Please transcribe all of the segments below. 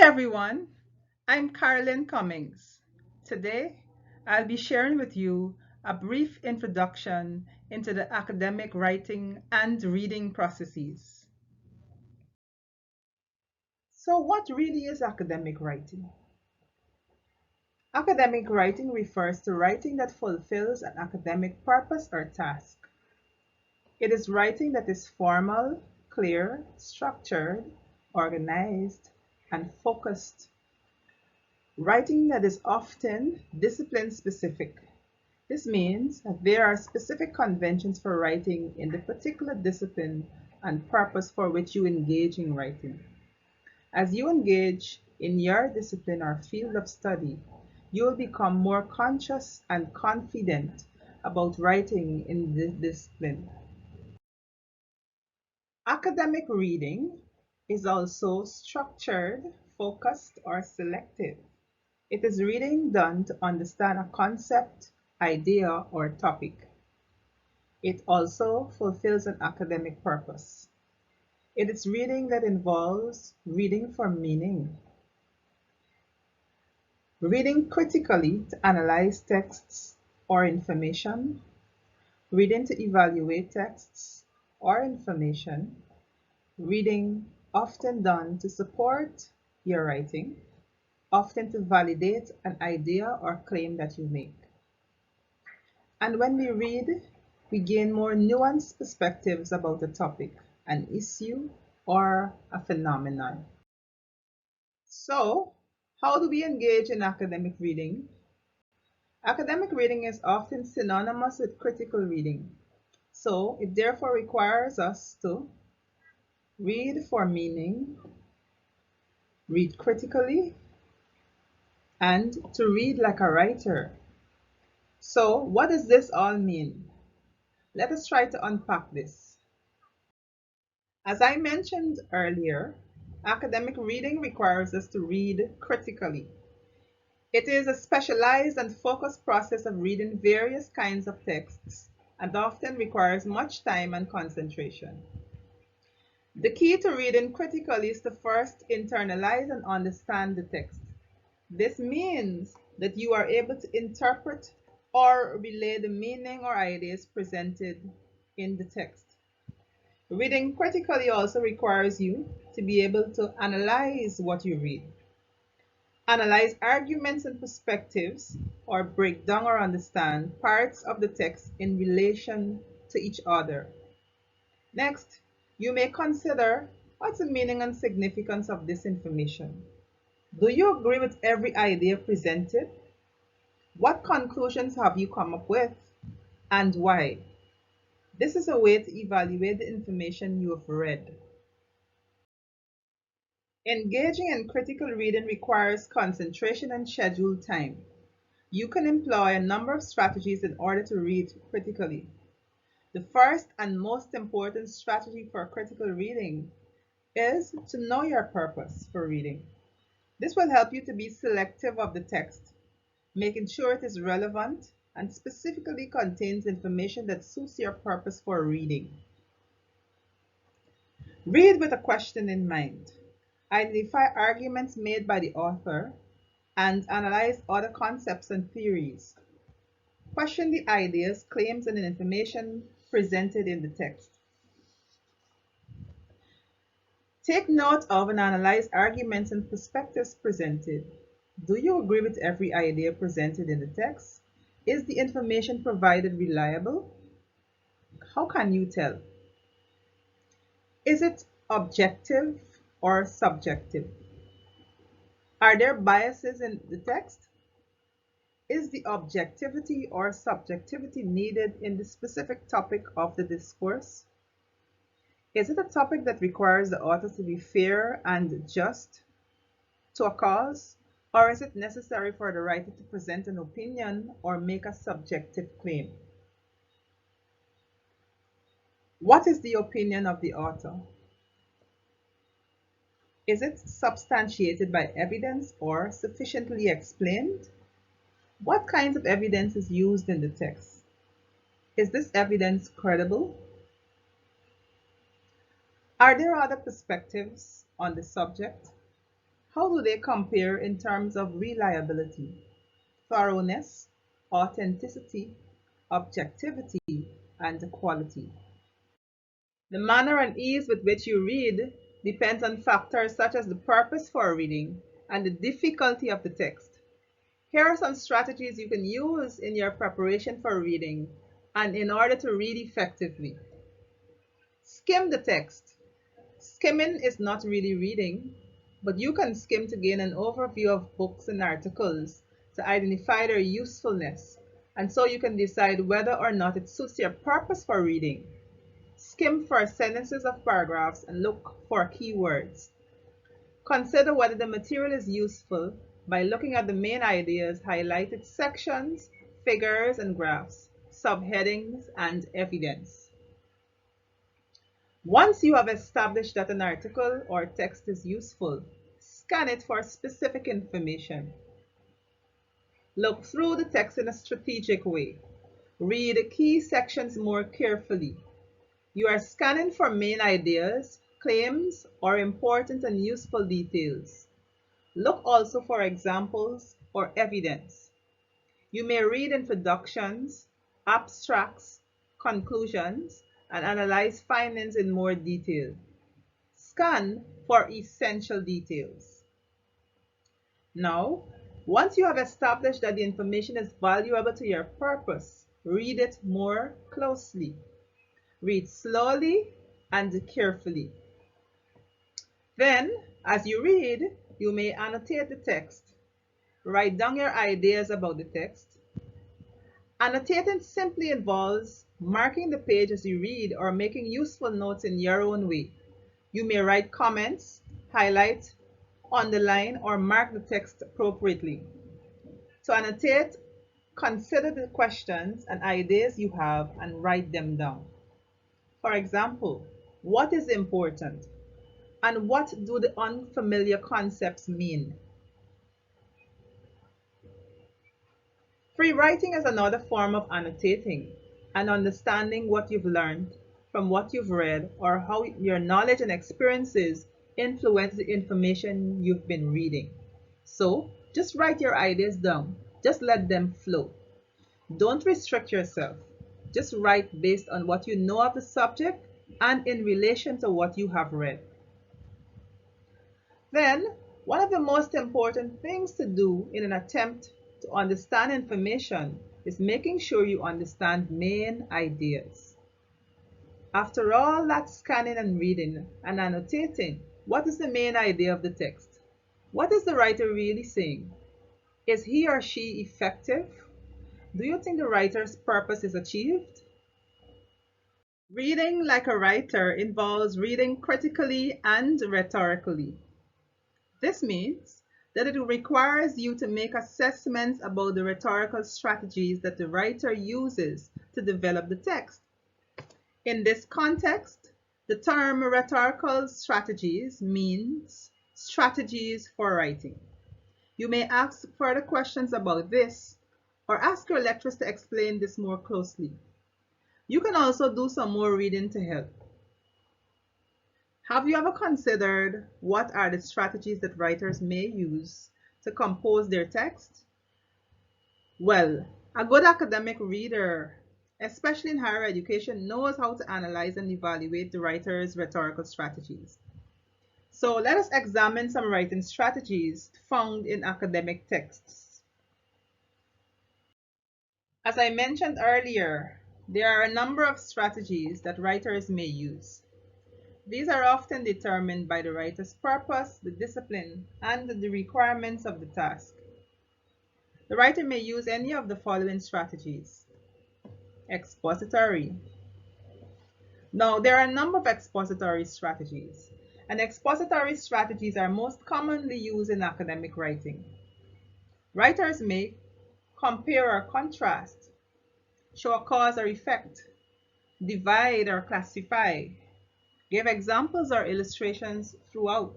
everyone, I'm Carolyn Cummings. Today, I'll be sharing with you a brief introduction into the academic writing and reading processes. So, what really is academic writing? Academic writing refers to writing that fulfills an academic purpose or task. It is writing that is formal, clear, structured, organized, and focused. Writing that is often discipline specific. This means that there are specific conventions for writing in the particular discipline and purpose for which you engage in writing. As you engage in your discipline or field of study, you will become more conscious and confident about writing in this discipline. Academic reading is also structured, focused, or selective. It is reading done to understand a concept, idea, or topic. It also fulfills an academic purpose. It is reading that involves reading for meaning, reading critically to analyze texts or information, reading to evaluate texts or information, reading often done to support your writing, often to validate an idea or claim that you make. And when we read, we gain more nuanced perspectives about a topic, an issue, or a phenomenon. So, how do we engage in academic reading? Academic reading is often synonymous with critical reading. So, it therefore requires us to read for meaning, read critically, and to read like a writer. So, what does this all mean? Let us try to unpack this. As I mentioned earlier, academic reading requires us to read critically. It is a specialized and focused process of reading various kinds of texts and often requires much time and concentration. The key to reading critically is to first internalize and understand the text. This means that you are able to interpret or relay the meaning or ideas presented in the text. Reading critically also requires you to be able to analyze what you read. Analyze arguments and perspectives, or break down or understand parts of the text in relation to each other. Next, you may consider what's the meaning and significance of this information. Do you agree with every idea presented? What conclusions have you come up with, and why? This is a way to evaluate the information you have read. Engaging in critical reading requires concentration and scheduled time. You can employ a number of strategies in order to read critically. The first and most important strategy for critical reading is to know your purpose for reading. This will help you to be selective of the text, making sure it is relevant and specifically contains information that suits your purpose for reading. Read with a question in mind. Identify arguments made by the author and analyze other concepts and theories. Question the ideas, claims, and information presented in the text. Take note of and analyze arguments and perspectives presented. Do you agree with every idea presented in the text? Is the information provided reliable? How can you tell? Is it objective or subjective? Are there biases in the text? Is the objectivity or subjectivity needed in the specific topic of the discourse? Is it a topic that requires the author to be fair and just to a cause, or is it necessary for the writer to present an opinion or make a subjective claim? What is the opinion of the author? Is it substantiated by evidence or sufficiently explained? What kinds of evidence is used in the text? Is this evidence credible? Are there other perspectives on the subject? How do they compare in terms of reliability, thoroughness, authenticity, objectivity, and quality? The manner and ease with which you read depends on factors such as the purpose for reading and the difficulty of the text. Here are some strategies you can use in your preparation for reading and in order to read effectively. Skim the text. Skimming is not really reading, but you can skim to gain an overview of books and articles to identify their usefulness, and so you can decide whether or not it suits your purpose for reading. Skim for sentences of paragraphs and look for keywords. Consider whether the material is useful by looking at the main ideas, highlighted sections, figures and graphs, subheadings, and evidence. Once you have established that an article or text is useful, scan it for specific information. Look through the text in a strategic way. Read key sections more carefully. You are scanning for main ideas, claims, or important and useful details. Look also for examples or evidence. You may read introductions, abstracts, conclusions, and analyze findings in more detail. Scan for essential details. Now, once you have established that the information is valuable to your purpose, read it more closely. Read slowly and carefully. Then, as you read, you may annotate the text. Write down your ideas about the text. Annotating simply involves marking the page as you read or making useful notes in your own way. You may write comments, highlight, underline, or mark the text appropriately. To annotate, consider the questions and ideas you have and write them down. For example, what is important? And what do the unfamiliar concepts mean? Free writing is another form of annotating and understanding what you've learned from what you've read or how your knowledge and experiences influence the information you've been reading. So just write your ideas down. Just let them flow. Don't restrict yourself. Just write based on what you know of the subject and in relation to what you have read. Then, one of the most important things to do in an attempt to understand information is making sure you understand main ideas. After all that scanning and reading and annotating, what is the main idea of the text? What is the writer really saying? Is he or she effective? Do you think the writer's purpose is achieved? Reading like a writer involves reading critically and rhetorically. This means that it requires you to make assessments about the rhetorical strategies that the writer uses to develop the text. In this context, the term rhetorical strategies means strategies for writing. You may ask further questions about this or ask your lecturers to explain this more closely. You can also do some more reading to help. Have you ever considered what are the strategies that writers may use to compose their text? Well, a good academic reader, especially in higher education, knows how to analyze and evaluate the writer's rhetorical strategies. So let us examine some writing strategies found in academic texts. As I mentioned earlier, there are a number of strategies that writers may use. These are often determined by the writer's purpose, the discipline, and the requirements of the task. The writer may use any of the following strategies. Expository. Now, there are a number of expository strategies, and expository strategies are most commonly used in academic writing. Writers may compare or contrast, show a cause or effect, divide or classify, give examples or illustrations throughout,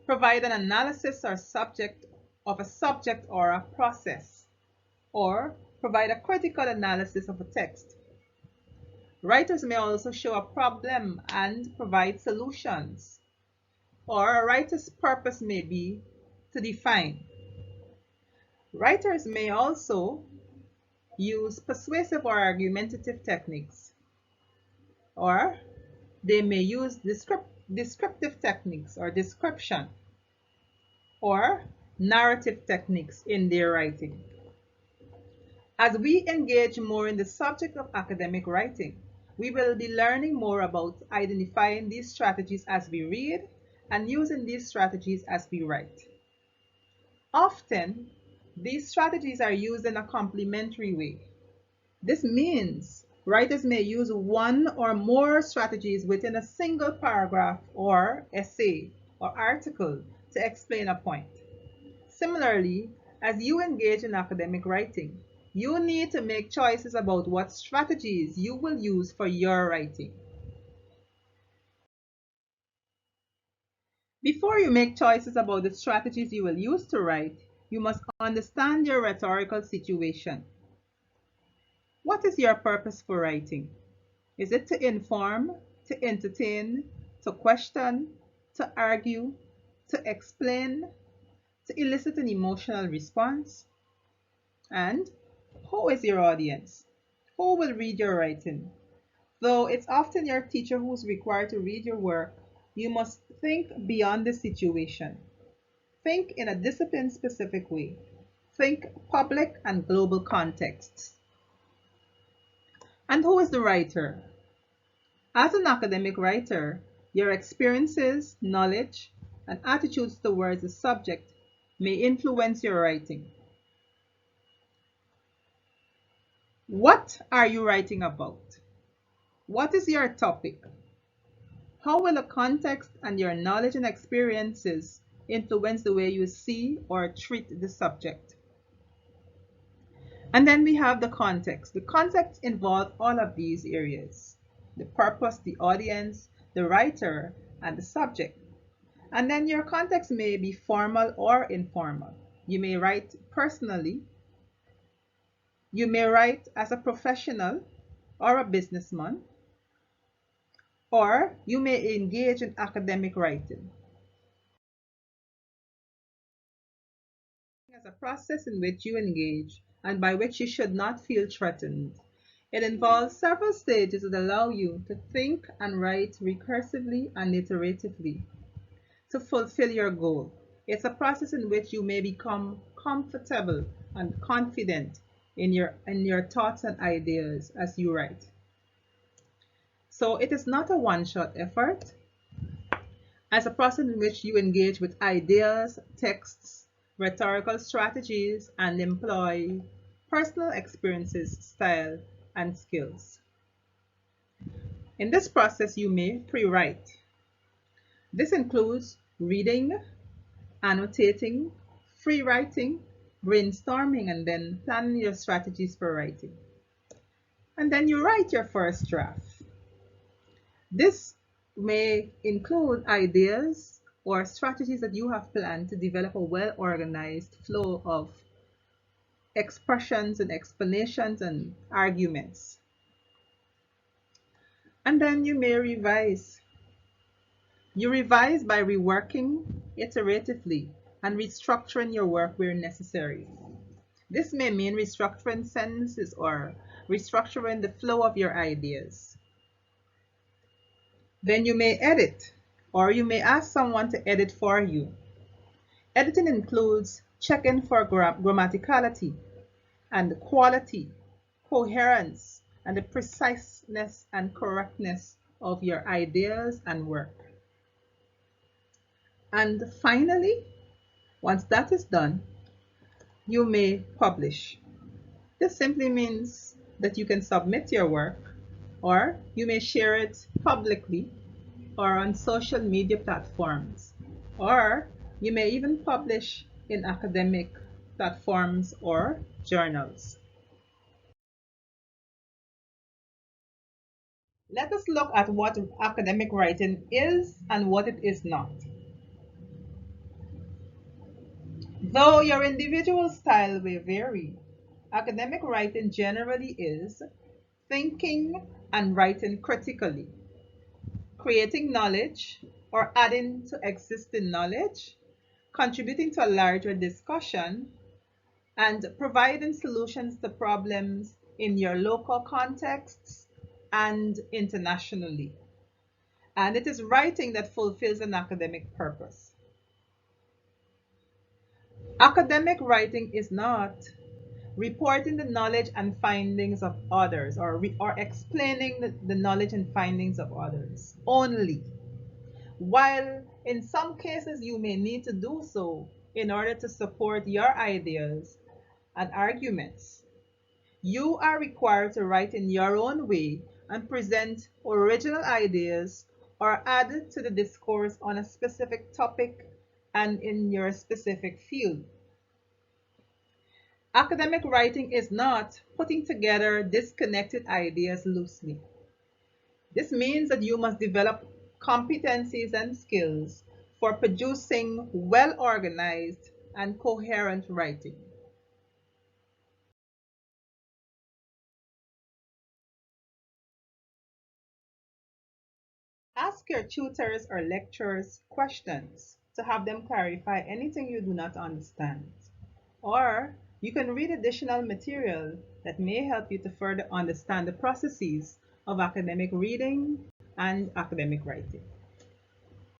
provide an analysis or subject of a subject or a process, or provide a critical analysis of a text. Writers may also show a problem and provide solutions. or a writer's purpose may be to define. Writers may also use persuasive or argumentative techniques, or they may use descriptive techniques or description, or narrative techniques in their writing. As we engage more in the subject of academic writing, we will be learning more about identifying these strategies as we read and using these strategies as we write. Often, these strategies are used in a complementary way. This means writers may use one or more strategies within a single paragraph or essay or article to explain a point. Similarly, as you engage in academic writing, you need to make choices about what strategies you will use for your writing. Before you make choices about the strategies you will use to write, you must understand your rhetorical situation. What is your purpose for writing? Is it to inform, to entertain, to question, to argue, to explain, to elicit an emotional response? And who is your audience? Who will read your writing? Though it's often your teacher who's required to read your work, you must think beyond the situation. Think in a discipline specific way. Think public and global contexts. And who is the writer? As an academic writer, your experiences, knowledge, and attitudes towards the subject may influence your writing. What are you writing about? What is your topic? How will the context and your knowledge and experiences influence the way you see or treat the subject? And then we have the context. The context involves all of these areas: the purpose, the audience, the writer, and the subject. And then your context may be formal or informal. You may write personally. You may write as a professional or a businessman, or you may engage in academic writing as a process in which you engage and by which you should not feel threatened. It involves several stages that allow you to think and write recursively and iteratively to fulfill your goal. It's a process in which you may become comfortable and confident in your thoughts and ideas as you write. So it is not a one-shot effort. As a process in which you engage with ideas, texts, rhetorical strategies, and employ personal experiences, style, and skills. In this process, you may pre-write. This includes reading, annotating, free writing, brainstorming, and then planning your strategies for writing. And then you write your first draft. This may include ideas or strategies that you have planned to develop a well-organized flow of expressions and explanations and arguments. And then you may revise. You revise by reworking iteratively and restructuring your work where necessary. This may mean restructuring sentences or restructuring the flow of your ideas. Then you may edit, or you may ask someone to edit for you. Editing includes checking for grammaticality and quality, coherence, and the preciseness and correctness of your ideas and work. And finally, once that is done, you may publish. This simply means that you can submit your work, or you may share it publicly or on social media platforms, or you may even publish in academic platforms or journals. Let us look at what academic writing is and what it is not. Though your individual style may vary, academic writing generally is thinking and writing critically, creating knowledge, or adding to existing knowledge, contributing to a larger discussion, and providing solutions to problems in your local contexts and internationally. And it is writing that fulfills an academic purpose. Academic writing is not reporting the knowledge and findings of others or explaining the knowledge and findings of others only. While in some cases you may need to do so in order to support your ideas and arguments, you are required to write in your own way and present original ideas or add to the discourse on a specific topic and in your specific field. Academic writing is not putting together disconnected ideas loosely. This means that you must develop competencies and skills for producing well organized and coherent writing. Ask your tutors or lecturers questions to have them clarify anything you do not understand. Or you can read additional material that may help you to further understand the processes of academic reading and academic writing.